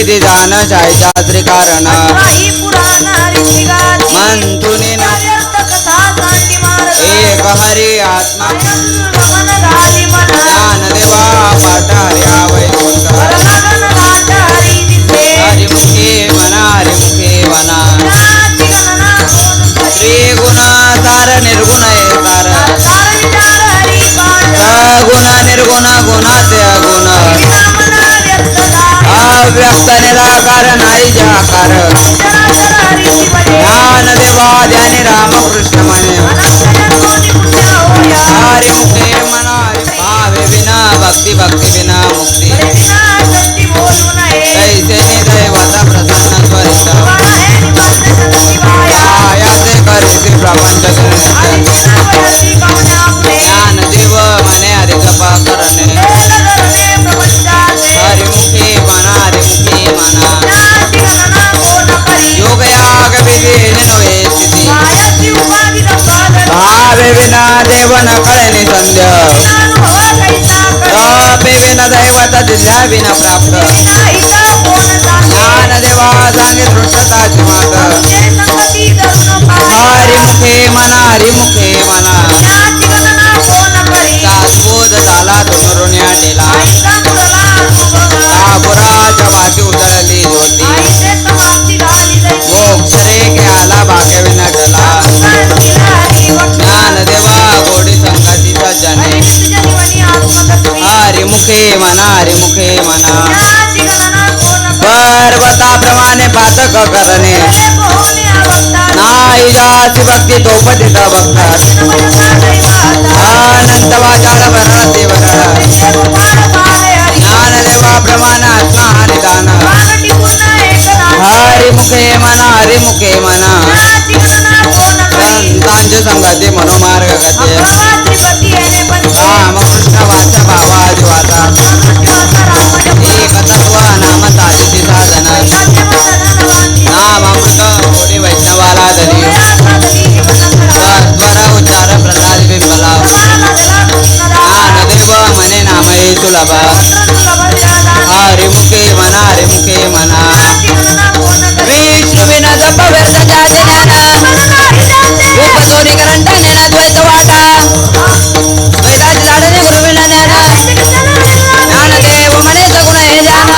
वेदी जान शायच्या त्रिकारण मंथुनी एक हरी आत्मा ज्ञानदेवा पाठार्या वैकुंठ हरिमुखे वना हरिमुखे वना त्रिगुण सार निर्गुण एकार सगुण निर्गुण गुणाचे अगुण अव्यक्त निराकार नाही जाकार ज्ञानदेवा ध्यानी रामकृष्ण म्हणे हरिमुखे मना भावे विना भक्ती भक्ती विना मुक्ती कैसे दैवता प्रसन्न त्वरित आयासे करीसी प्रपंच ज्ञानदेव मने हरि जपा करणे हरिमुखे मना हरिमुखे मना योग याग विधी नवे स्थिती भावे विना देव न कळणे संध्या तपे विना दैवत दिल्या विना प्राप्त ज्ञानदेवा सांगे दृष्टताची मात हरिमुखे मना हरिमुखे मना सातबोध झाला धनुरुण्या डेला कापुराच्या माती उजळली ज्योती मोक्षरे के आला भाग्य विनटला ज्ञानदेवा गोडी संगतीचा जने हरिमुखे मना हरिमुखे मना पर्वताप्रमाणे पातक करणे नाही जाती भक्ती तोपतीत भक्तात अनंत वाचाळ वरण देवर ज्ञानदेवा प्रमाण आत्मा निदान हरिमुखे मना हरिमुखे मना संतांचे संगती मनोमार्ग गते रामकृष्ण वाचा भावादी वाचा एक तत्व नाम साधिती साधन नामामृत कोडी वैष्णवाला दरी स्वर उच्चार प्रसाद बिंबला ज्ञानदेव मने नामये सुलभ हरिमुखे मना हरिमुखे मना विष्णु विना जप व्यर्थ जाते ज्ञान उपदोरी करंट नेना द्वैत वाटा द्वैताची झाडणे गुरु विना ज्ञान ज्ञानदेव मने सगुण हे ध्यान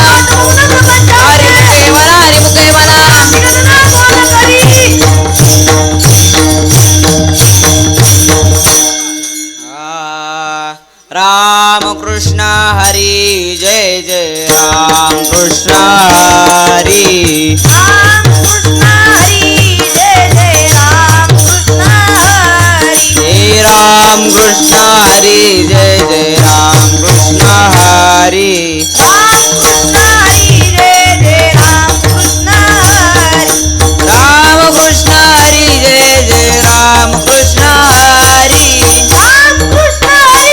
हरिमुखे मना हरिमुखे मना राम कृष्ण हरी जय जय राम कृष्ण हरी राम कृष्ण हरी जय जय राम कृष्ण हरी राम कृष्ण हरी जय जय राम कृष्ण हरी राम कृष्ण हरी जय जय राम कृष्ण हरी राम कृष्ण हरी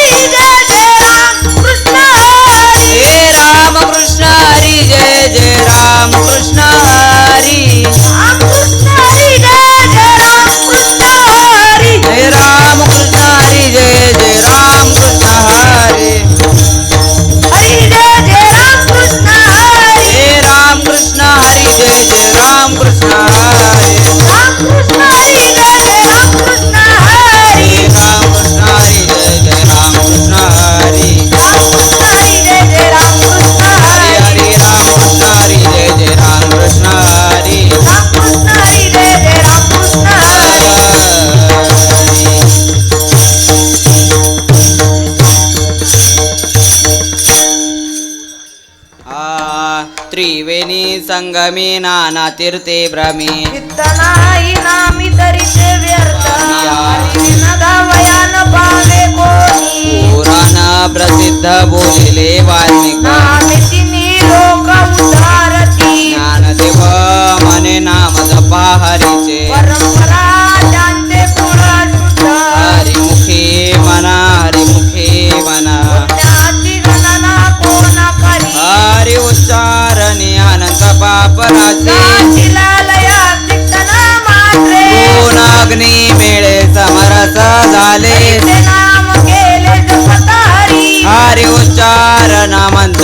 जय जय राम कृष्ण हरी राम कृष्ण हरी जय जय राम कृष्ण हरी राम कृष्ण हरी जय जय राम कृष्ण हरी राम कृष्ण हरी जय जय राम कृष्ण हरी हरि राम कृष्ण हरी जय जय राम कृष्ण हरी त्रिवेणी संगमी नाना तीर्थे भ्रमी नाही नामी तरीचे व्यर्थ नगावयान पावे कोणी पुराण प्रसिद्ध बोलिले वाल्मिकी लोक उद्धारती ज्ञानदेव मने नाम जपा हरीचे परंपरा जानते कुळ शुद्ध हरिमुखे मना हरिमुखे मना गणना कोण करी हरि उच्चारणे अनंत पापराचे अग्नी मेळे समरस झाले नाम केले जपतारी हरि उच्चारण मंत्र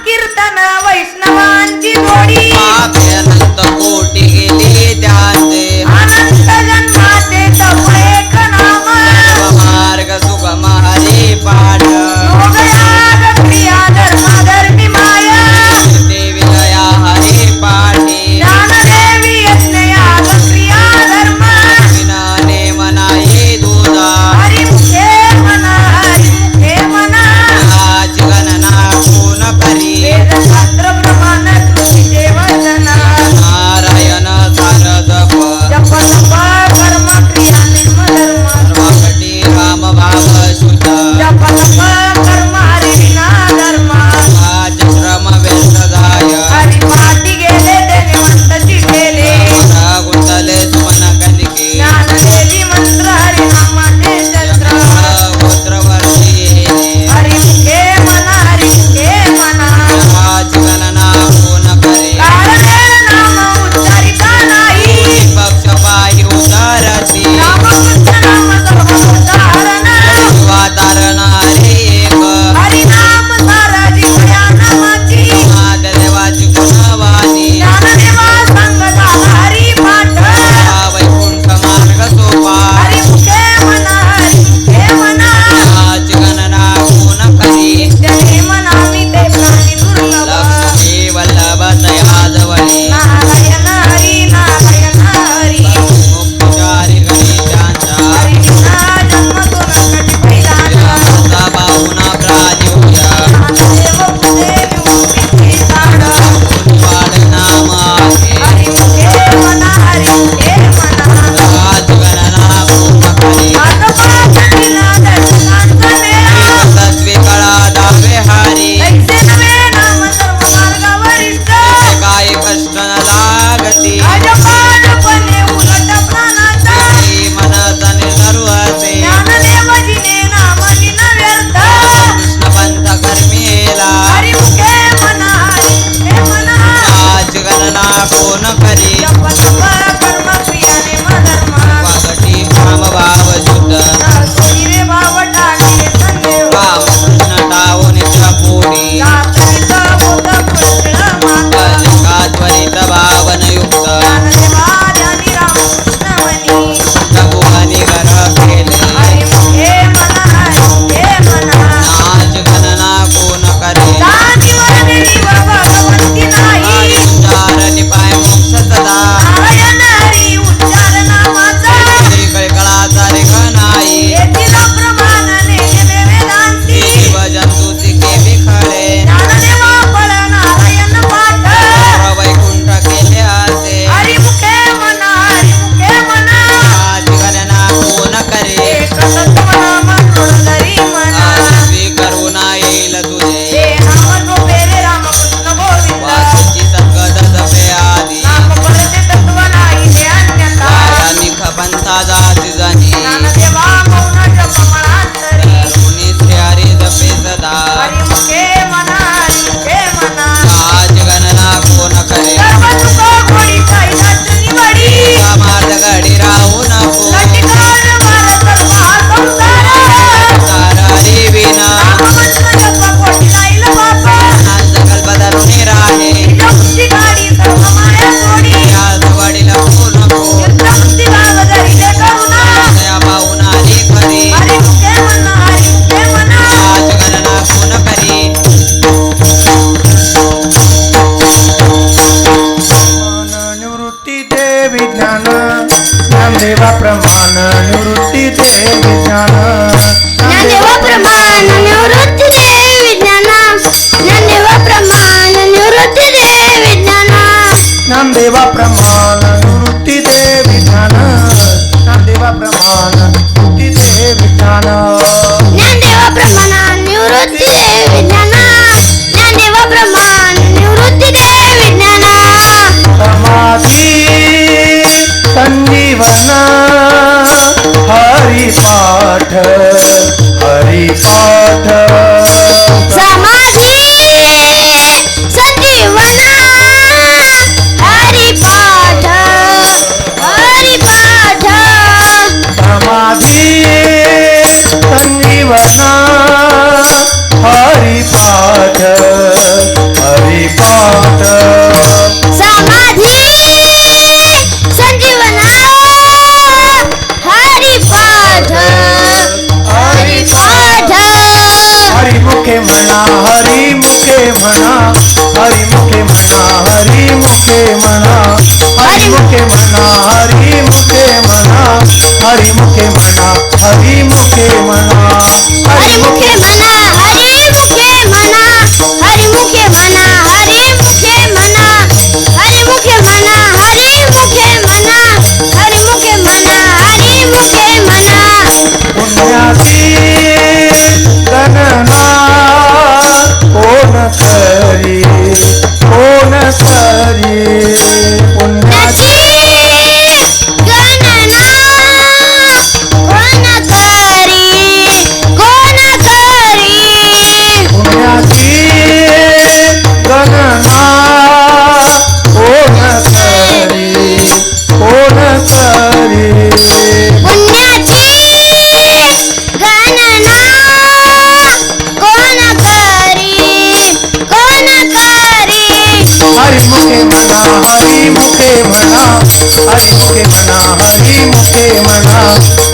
कीर्तन वैष्णवांची जोडी पापे अनंत कोटी गेली त्याचे अनंत जन्माचे तप एक नाम मार्ग सुगम हरी पाठ योगयाग क्रिया धर्म धर्मी माया देवी दया हरी पाठी ज्ञानदेवी यज्ञयाग क्रिया धर्म विनाने मनाई दूधा हरिमुखे मना हरिमुखे मना आज गणना कोण करी वेदशास्त्र प्रमाण कृतीचे वचन नारायण सार जप जप तप कर्म क्रिया निर्मधर्म सर्वाकटी राम भाव शुद्ध जप तप कर्म हरि विना धर्म आज श्रम व्यर्थ जाय हरिपाठी गेले देवंतची गेले गुंतले सुमन कलिके ज्ञानदेवी मंत्र हरिनामाचे चंद्र गोत्रवर्षी हरिमुखे मना हरिमुखे मना आज गणना म्हणा हरी मुखे म्हणा हरी मुखे म्हणा हरी मुखे म्हणा हरी मुखे म्हणा हरी मुखे म्हणा हरी मुखे म्हणा हरी मुखे म्हणा हरी मुखे म्हणा हरी मुखे म्हणा हरी मुखे म्हणा हरी मुखे म्हणा पुण्याची गणना कोण करी कोण करी पुण्याची गणना कोण करी कोण करी पुण्याची गणना कोण करी कोण करी पुण्याची गणना कोण करी कोण करी हरी मुखे म्हणा हरी मुखे म्हणा हरी मुखे म्हणा हरी मुखे म्हणा हरी मुखे म्हणा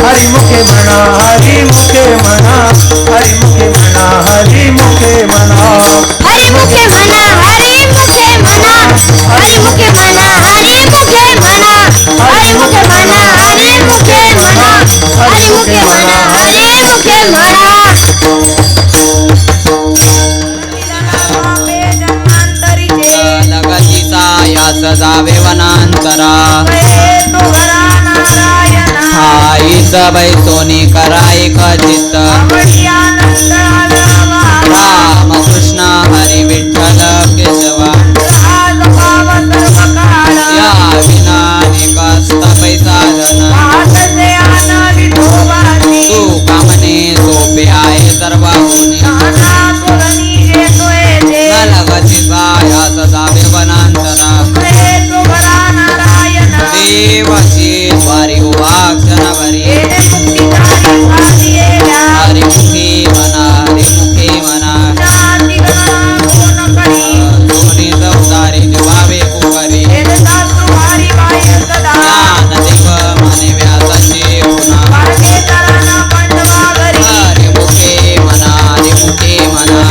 हरी मुखे म्हणा हरी मुखे म्हणा हरी मुखे म्हणा हरी मुखे म्हणा हरी मुखे म्हणा हरी मुखे म्हणा हरी मुखे म्हणा हरी मुखे म्हणा हरी मुखे म्हणा हरी मुखे म्हणा हरी मुखे म्हणा लगतीचा यास जावे वनांतरा हाईच बैसोनी कराय खचित राम कृष्ण हरी विठ्ठल केशवा या विना निकस्त पैसाधन तू कामने सोपे आहे सर्व गुणी लगतीचा यास जावे वनांतरा देवाची द्वारी उभाक्षणवरी हरिमुखी म्हणा हरिमुखी म्हणा दोन्ही चौदारी दिवावे कुकरी ज्ञानदेव म्हणे व्यासाची गुणा हरिमुखे म्हणा हरिमुखे म्हणा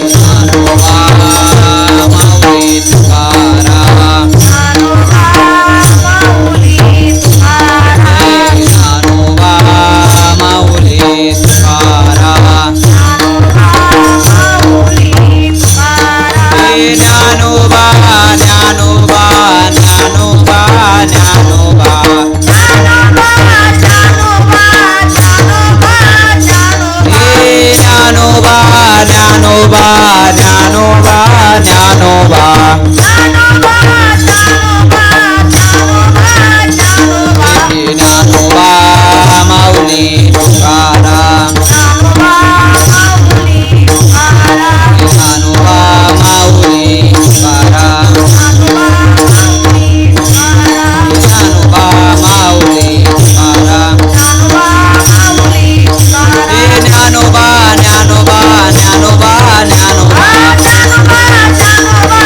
ज्ञानोबा माऊली तुकाराम ज्ञानोबा माऊली तुकाराम ज्ञानोबा ज्ञानोबा ज्ञानोबा ज्ञानोबा ज्ञानोबा ज्ञानोबा ज्ञानोबा ज्ञानोबा ज्ञानोबा माऊली तुकाराम ज्ञानोबा माऊली तुकाराम ज्ञानोबा माऊली तुकाराम ज्ञानोबा ज्ञानोबा ज्ञानोबा ज्ञानोबा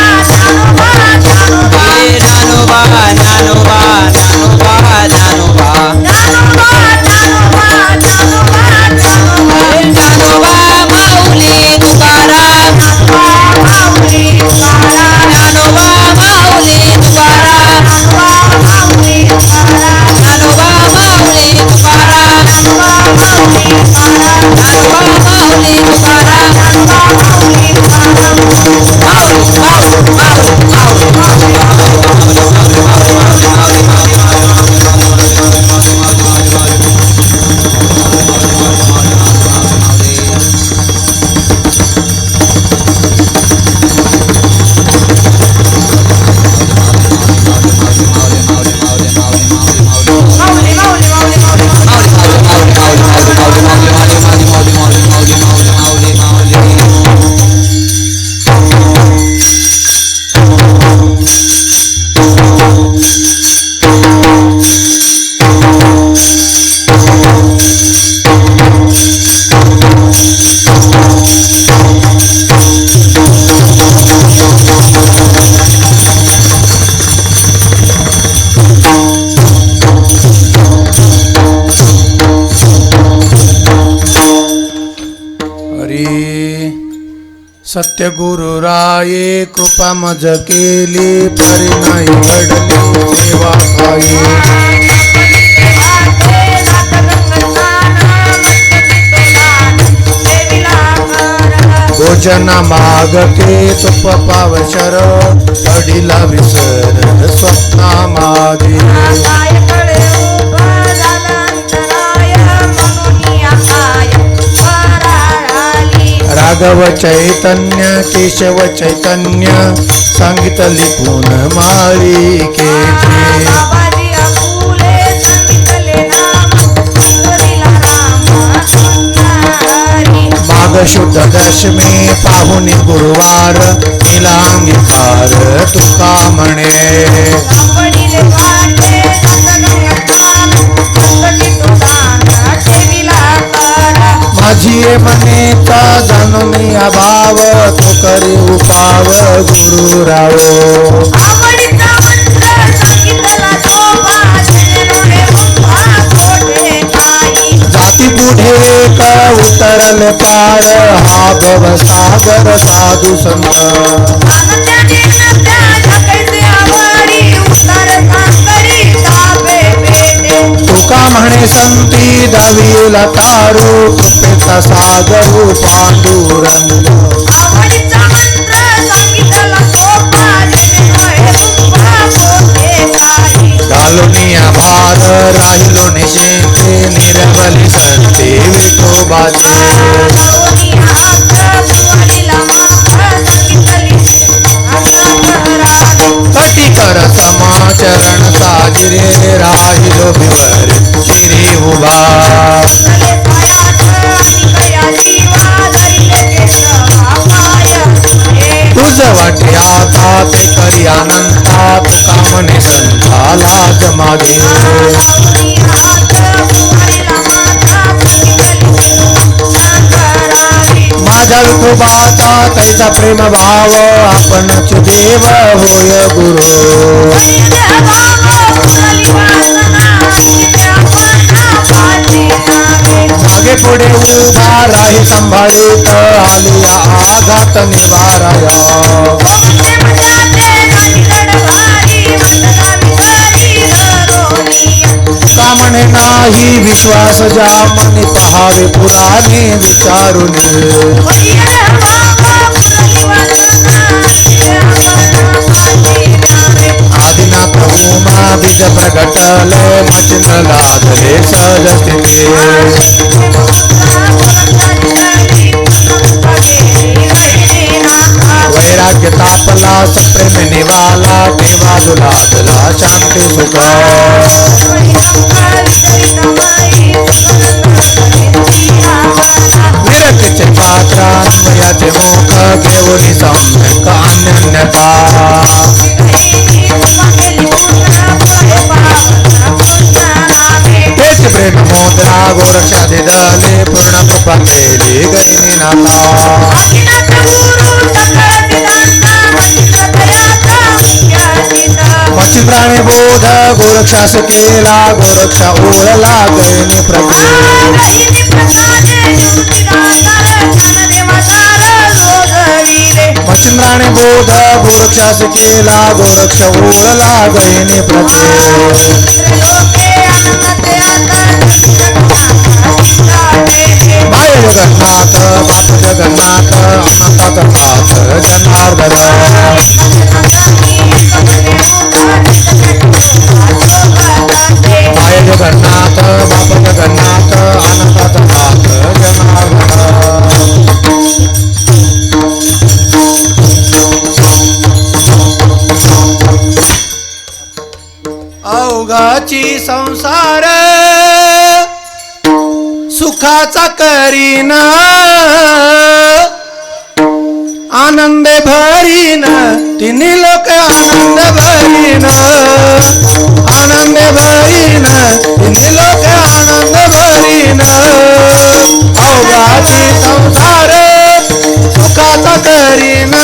सत्य गुरुराये कृपा मज केली परी नाही घडली सेवा काही भोजन मागते तुप पावशर अडीला विसर स्वप्ना मागे राघव चैतन्य केशव चैतन्य सांगितली पुन मालिकेचे माघ शुद्ध दशमी पाहुणी गुरुवार केला अंगीकार तुका म्हणे माझी मनेचा जाणून अभाव तो करी उपाव गुरुराव जाती पुढे का उतरल पार हा भवसागर साधू संत तुका म्हणे संती दवीला तारू कृपेचा सागर पांडुरंग घालुनिया भार राहिलो निशेते निरवली संते विठोबाचे कटिकर समाचरण साजिरे राहिलो बिवर चिरे उभा तुझ वाटे आता ते करी अनंतात कामने संताला जमागे माझ्या विठोबाचा तैसा प्रेम भाव आपणच देव होय गुरु मागे पुढे उभा राही संभाळीत आलिया आघात निवाराया कामणे नाही विश्वास ज्या मनी पहावे पुराणे विचारून आदिनाथ उमा बीज प्रगटले मचिंद्र लादले सहज स्थिती वैराग्य तापला सप्रेम निवाला ठेवा दुलादला शांती सुख विरक्तीचे पात्रान्वयाचे मुख घेऊन सम्यक अन्यन्यता तेच प्रेम मोद्रा गोरक्षा दिदले पूर्ण कृपा केली गैनी नाथा मच्छिंद्राने बोध गोरक्षास केला गोरक्षा ओळला गैनी प्रभू मच्छिंद्राने बोध गोरक्षास केला गोरक्ष ओळला गैनी प्रभू माय जगन्नाथ बाप जगन्नाथ अनंतात नाथ जनार्दन माय जगन्नाथ बाप जगन्नाथ अनंतात नाथ जनार्दन अवघाची संसार सुखाचा करीन आनंद भरीन तिन्ही लोक आनंद भरीन आनंद भरीन तिन्ही लोक आनंद भरीन अवघाची संसार सुखाचा करीन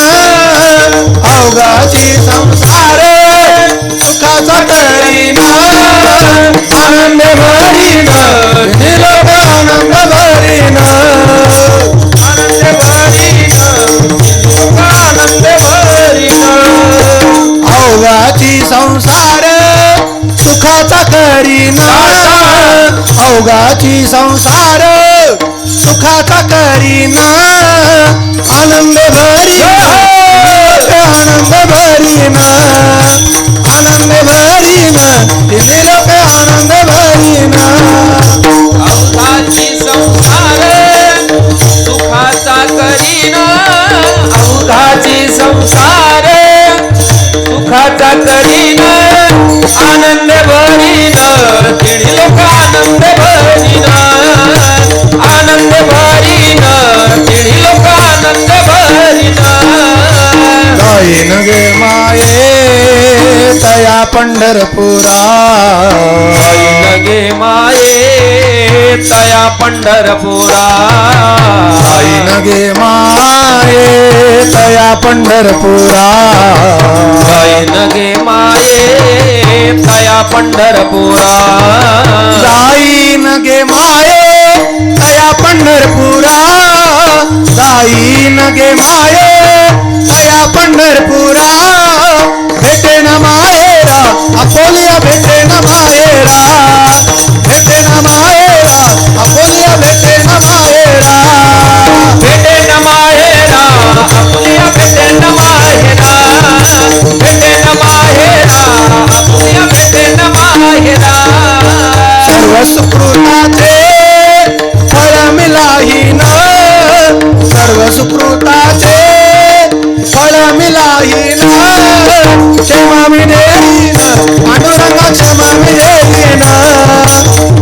अवघाची संसार सुखाचा करीन आनंद भरीन तिन्ही लोक आनंद भरीन आनंद भरीन अवघाची संसार सुखाचा करीना आनंद भरीना आनंद भरीना आनंद भरीना तिने लोक आनंद भरीना अवघाची संसार सुखाचा करीन अवघाची संसार सुखाचा करीन आनंद भरीन तिने लोक आनंद भरीन आनंद भरीन तिने लोक आनंद भरीन जाईन गे माये तया पंढरपुरा जाईन गे माये तया पंढरपुरा जाईन गे माये तया पंढरपुरा जाईन गे माये तया पंढरपुरा जाईन गे माये तया पंढरपुरा जाईन गे माये तया पंढरपुरा भेटे न माहेरा अकोलिया भेटे न माहेरा भेटे न माहेरा अकोलिया भेटे न माहेरा भेटे न माहेरा अपुलिया भेटे न माहेरा भेटे न माहेरा अपुलिया भेटे न माहेरा सर्व सुकृताचे फळ मिलाहीन सर्व सुकृताचे फळ मिलाहीन क्षमा मी देईन पांडुरंगा क्षमा मी देईन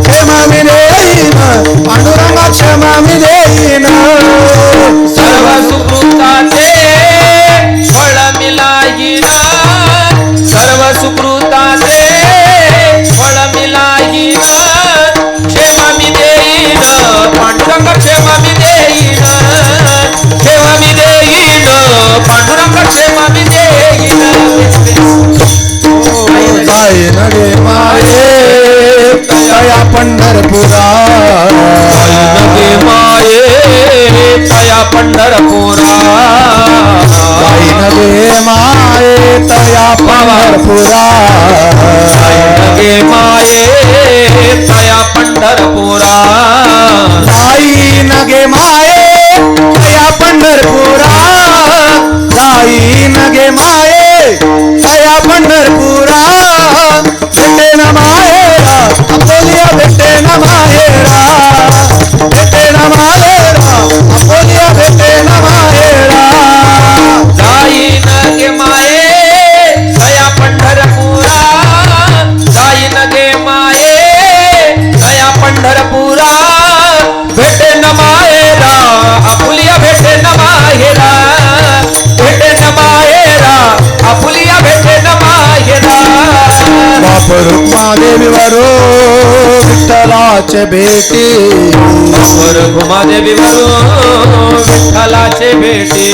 क्षमा मी देईन पांडुरंगा क्षमा मी देईन सर्व सुकृताचे फळ मिलाहीन सर्व सुकृताचे फळ मिलाहीन क्षेमा मी देईन पांडुरंग क्षेमा मी देईन क्षेमा मी देईन पांडुरंग क्षेमा मी देईन जाईन गे माये तया पंढरपुरा जाईन गे माये तया पंढरपुरा जाईन गे माये तया पंढरपुरा जाईन गे माये तया पंढरपुरा जाईन गे माये तया पंढरपुरा जाईन गे माये तया पंढरपुरा भेटे न माहेरा अकोलिया भेटे न माहेरा भेटे न माहेरा अकोलिया भेटे न माहेरा जाईन गे माये तया पंढरपुरा जाईन गे माये तया पंढरपुरा भेटे न माहेरा अपुलिया भेटे न माहेरा भेटे न माहेरा अपुलिया भेटे न माहेरा बाप रुक्मादेवीवरो विठ्ठलाचे भेटी वर घुमादेवीवरून विठ्ठलाचे भेटी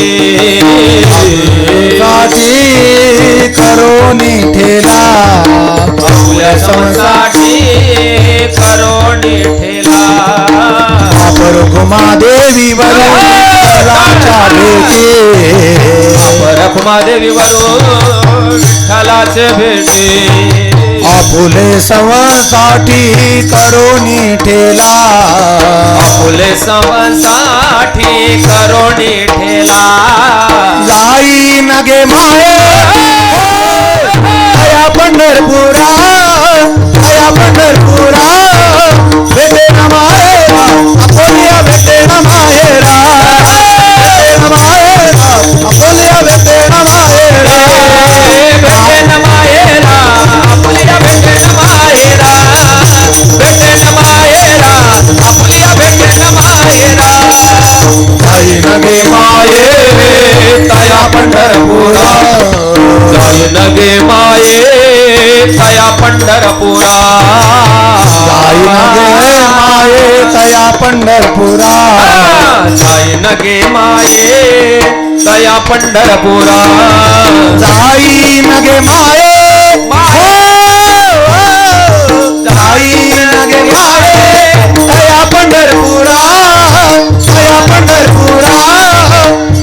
साठी करोनी ठेला आपल्या संसाठी करोनी ठेला बाप रुक्मादेवीवरो विठ्ठलाच्या भेटी वर घुमादेवीवरून विठ्ठलाचे भेटी आपुले सवसाठी करोनी ठेला आपुले संसाठी करोनी ठेला जाईन गे माये तया पंढरपुरा तया पंढरपुरा भेटे न माहेरा अकोलिया भेटे न माहेरा भेटे न माहेरा अकोलिया भेटे न माहेरा भेटे न माहेरा अपुलिया भेटे न माहेरा भेटे न माहेरा अपुलिया भेटे न माहेरा जाईन गे माये तया पंढरपुरा जाईन गे माये तया पंढरपुरा जाईन गे माये तया पंढरपुरा जाईन गे माये तया पंढरपुरा जाईन गे माये जाईन गे माये तया पंढरपुरा तया पंढरपुरा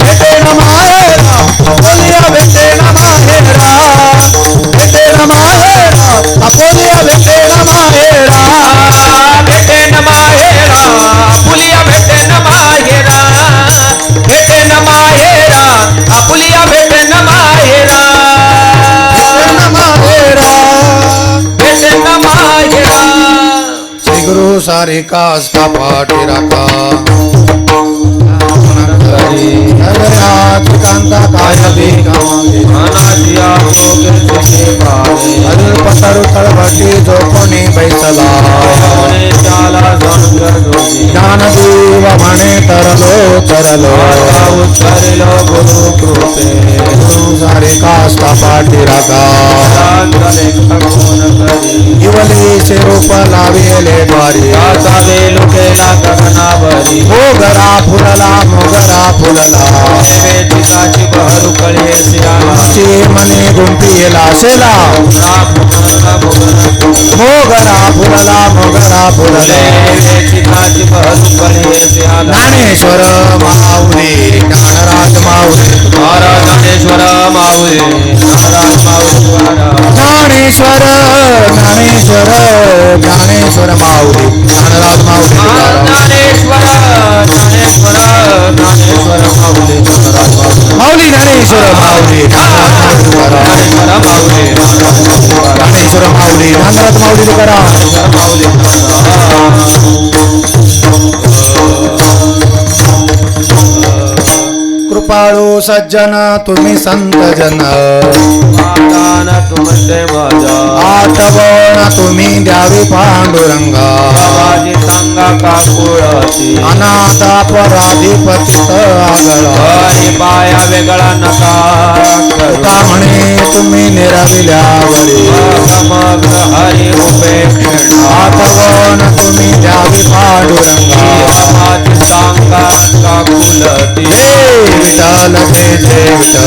भेटे न माहेरा अकोलिया भेटे न माहेरा भेटे न माहेरा अकोलिया भेटे न माहेरा भेटे न माऊलिया भेटे न माहेरा भेटे न माहेरा श्री गुरु सारे कास का पाठी राखा कांता काय पसरू तळवटी जो कोणी बैसला ज्ञान देव म्हणे तरलो गुरु कृपे गुरु सारे कास का पाठी राखा इवलीचे रूप लाविले द्वारी लोकेला गगनावरी मोगरा फुलला वेदिकाची बहरू कळे चे मने गुंफिला शेला मोगरा फुलला वेदिकाची बहरू कळे ज्ञानेश्वर माऊली ज्ञानराज माऊली ज्ञानेश्वर माऊली ज्ञानेश्वर माऊली ज्ञानराज माऊली माऊली ज्ञानेश्वर माऊली ज्ञानेश्वर माऊली ज्ञानराज माऊली करा कृपाळू सज्जन तुम्ही संत जन तुमचे माझा आठवण तुम्ही द्यावी पांडुरंगा माझी सांगा काकुळती अनाथ अपराधी पतित आगळा हरी पाया वेगळा नका का म्हणे तुम्ही निरविल्यावरी मग हरी उपेक्षण आठवण तुम्ही द्यावी पांडुरंगा माझी सांगा काकुळती हे विठ्ठल जय जय विठ्ठल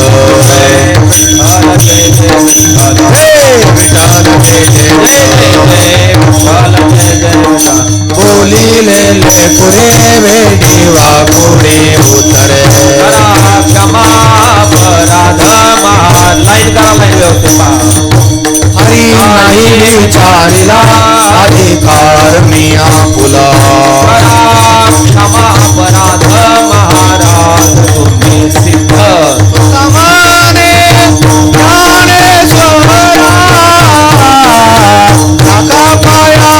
बोलिले कुरे वेडी वाकुडे उतरे क्षमा अपराध लाईन करा लाईन व्यवस्थित हरी नाही विचारिला अधिकार मिया पुला क्षमा अपराध महाराज तुम्ही सिद्ध समाने ज्ञानेश्वरा काका पाया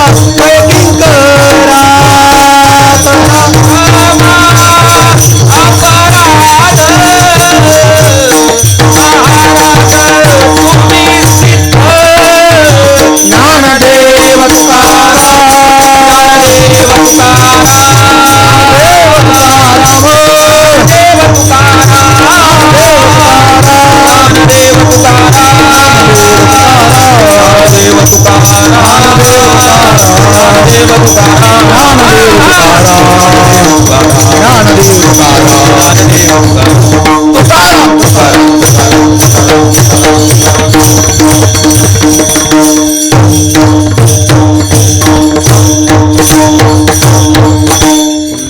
किंकरा ज्ञानदेव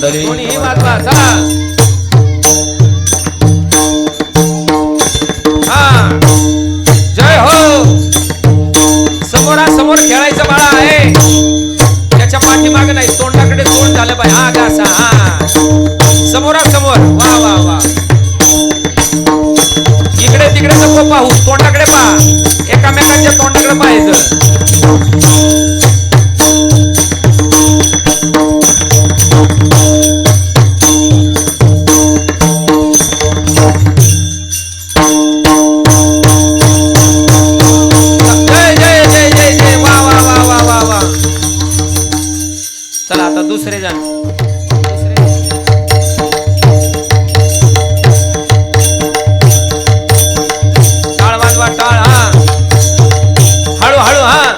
कोणीही वाचवा चला हा जय हो समोरासमोर खेळायचं बाळा आहे त्याच्या पाठीमागे नाही तोंडाकडे तोंड झालं पाहिजे हा गासा हा समोरासमोर वा वा वा इकडे तिकडे नको पाहू तोंडाकडे पहा एकामेकांच्या तोंडाकडे पाहायचं चला आता दुसरे जण टाळ वाजवा टाळ हा हळू हळू हा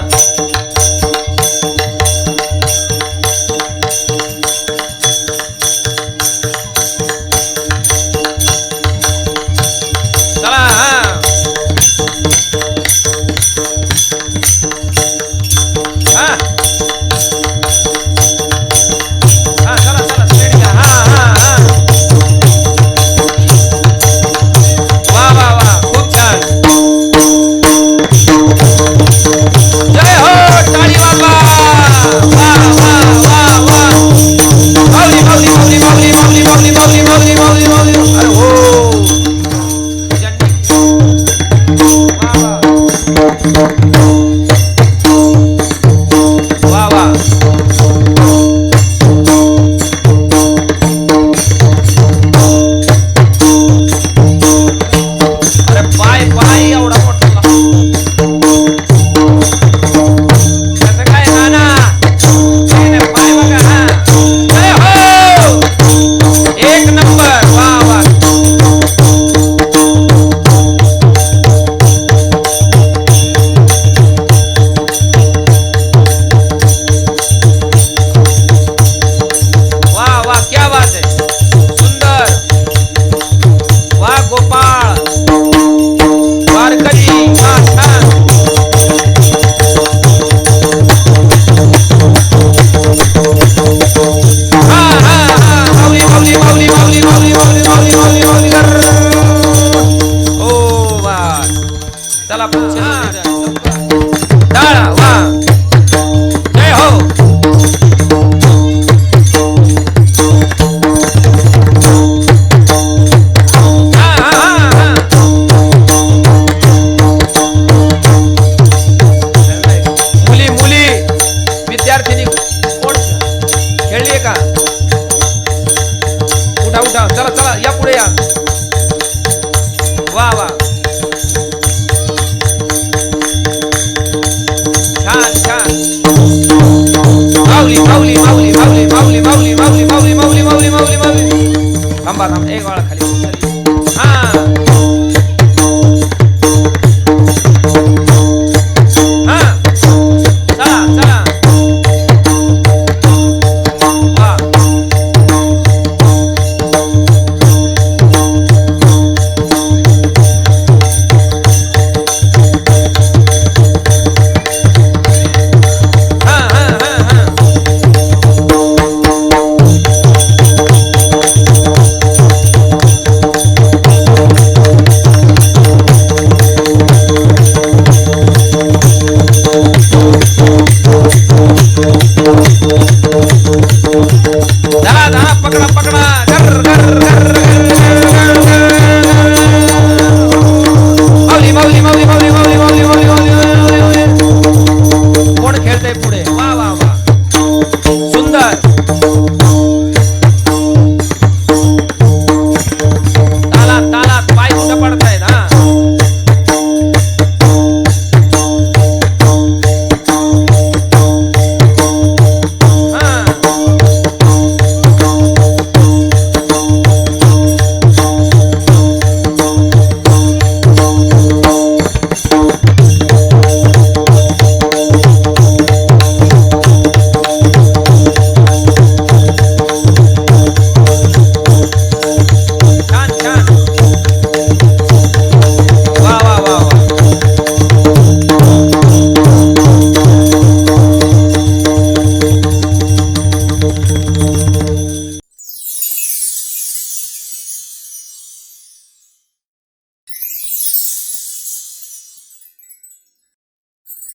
चला हा चला टाळा वा जय हो मुली मुली विद्यार्थिनी कोण खेळली का उठा उठा चला चला या पुढे या वा वा